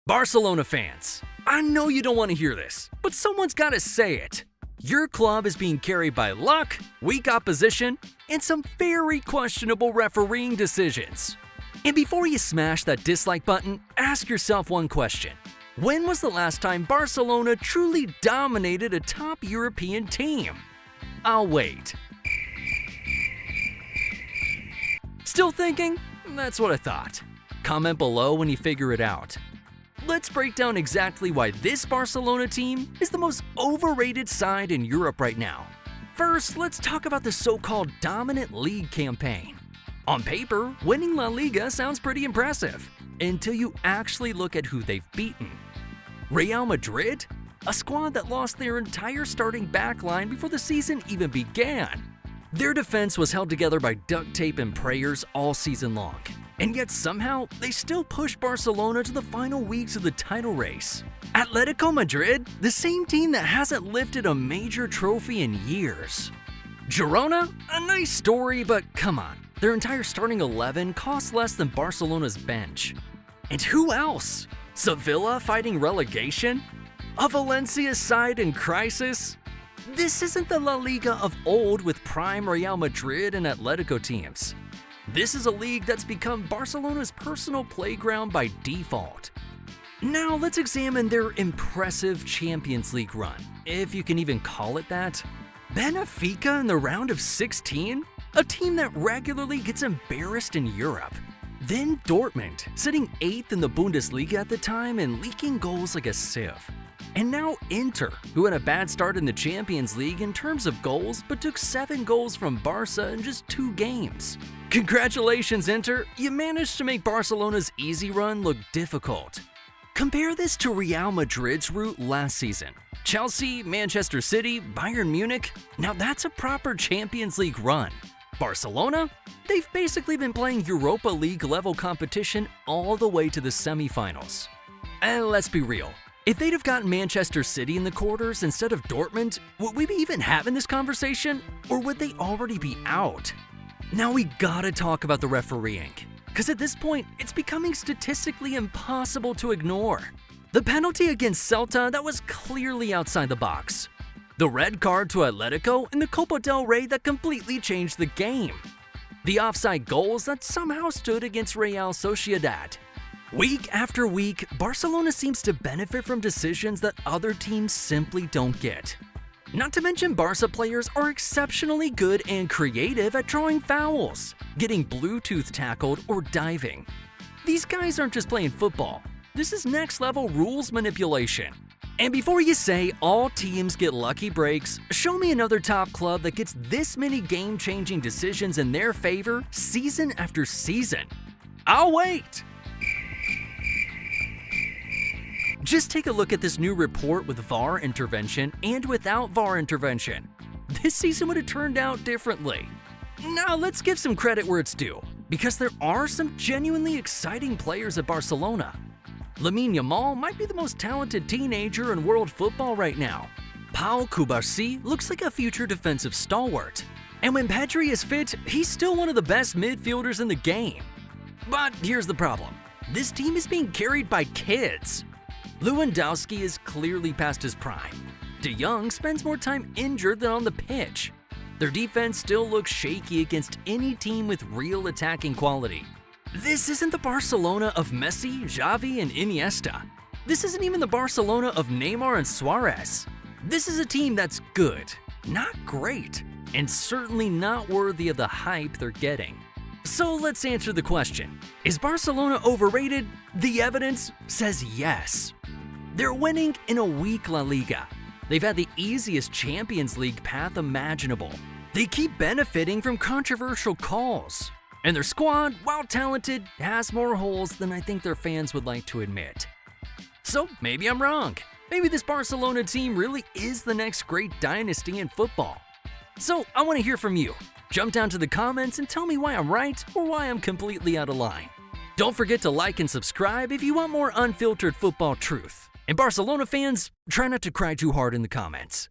Barcelona fans, I know you don't want to hear this, but someone's got to say it. Your club is being carried by luck, weak opposition, and some very questionable refereeing decisions. And before you smash that dislike button, ask yourself one question. When was the last time Barcelona truly dominated a top European team? I'll wait. Still thinking? That's what I thought. Comment below when you figure it out. Let's break down exactly why this Barcelona team is the most overrated side in Europe right now. First, let's talk about the so-called dominant league campaign. On paper, winning La Liga sounds pretty impressive, until you actually look at who they've beaten. Real Madrid? A squad that lost their entire starting backline before the season even began. Their defense was held together by duct tape and prayers all season long, and yet somehow they still pushed Barcelona to the final weeks of the title race. Atletico Madrid, the same team that hasn't lifted a major trophy in years. Girona, a nice story, but come on, their entire starting 11 costs less than Barcelona's bench. And who else? Sevilla fighting relegation? A Valencia side in crisis? This isn't the La Liga of old with prime Real Madrid and Atletico teams. This is a league that's become Barcelona's personal playground by default. Now let's examine their impressive Champions League run, if you can even call it that. Benfica in the round of 16? A team that regularly gets embarrassed in Europe. Then Dortmund, sitting 8th in the Bundesliga at the time and leaking goals like a sieve. And now Inter, who had a bad start in the Champions League in terms of goals but took 7 goals from Barca in just 2 games. Congratulations, Inter, you managed to make Barcelona's easy run look difficult. Compare this to Real Madrid's route last season. Chelsea, Manchester City, Bayern Munich, now that's a proper Champions League run. Barcelona? They've basically been playing Europa League level competition all the way to the semifinals. And let's be real, if they'd have gotten Manchester City in the quarters instead of Dortmund, would we be even having this conversation, or would they already be out? Now we gotta talk about the refereeing, because at this point, it's becoming statistically impossible to ignore. The penalty against Celta that was clearly outside the box. The red card to Atletico in the Copa del Rey that completely changed the game. The offside goals that somehow stood against Real Sociedad. Week after week, Barcelona seems to benefit from decisions that other teams simply don't get. Not to mention Barca players are exceptionally good and creative at drawing fouls, getting Bluetooth tackled or diving. These guys aren't just playing football, this is next level rules manipulation. And before you say all teams get lucky breaks, show me another top club that gets this many game-changing decisions in their favor season after season. I'll wait! Just take a look at this new report with VAR intervention and without VAR intervention. This season would have turned out differently. Now let's give some credit where it's due, because there are some genuinely exciting players at Barcelona. Lamine Yamal might be the most talented teenager in world football right now. Pau Cubarsí looks like a future defensive stalwart. And when Pedri is fit, he's still one of the best midfielders in the game. But here's the problem. This team is being carried by kids. Lewandowski is clearly past his prime. De Jong spends more time injured than on the pitch. Their defense still looks shaky against any team with real attacking quality. This isn't the Barcelona of Messi, Xavi, and Iniesta. This isn't even the Barcelona of Neymar and Suarez. This is a team that's good, not great, and certainly not worthy of the hype they're getting. So let's answer the question. Is Barcelona overrated? The evidence says yes. They're winning in a weak La Liga. They've had the easiest Champions League path imaginable. They keep benefiting from controversial calls. And their squad, while talented, has more holes than I think their fans would like to admit. So maybe I'm wrong. Maybe this Barcelona team really is the next great dynasty in football. So I want to hear from you. Jump down to the comments and tell me why I'm right or why I'm completely out of line. Don't forget to like and subscribe if you want more unfiltered football truth. And Barcelona fans, try not to cry too hard in the comments.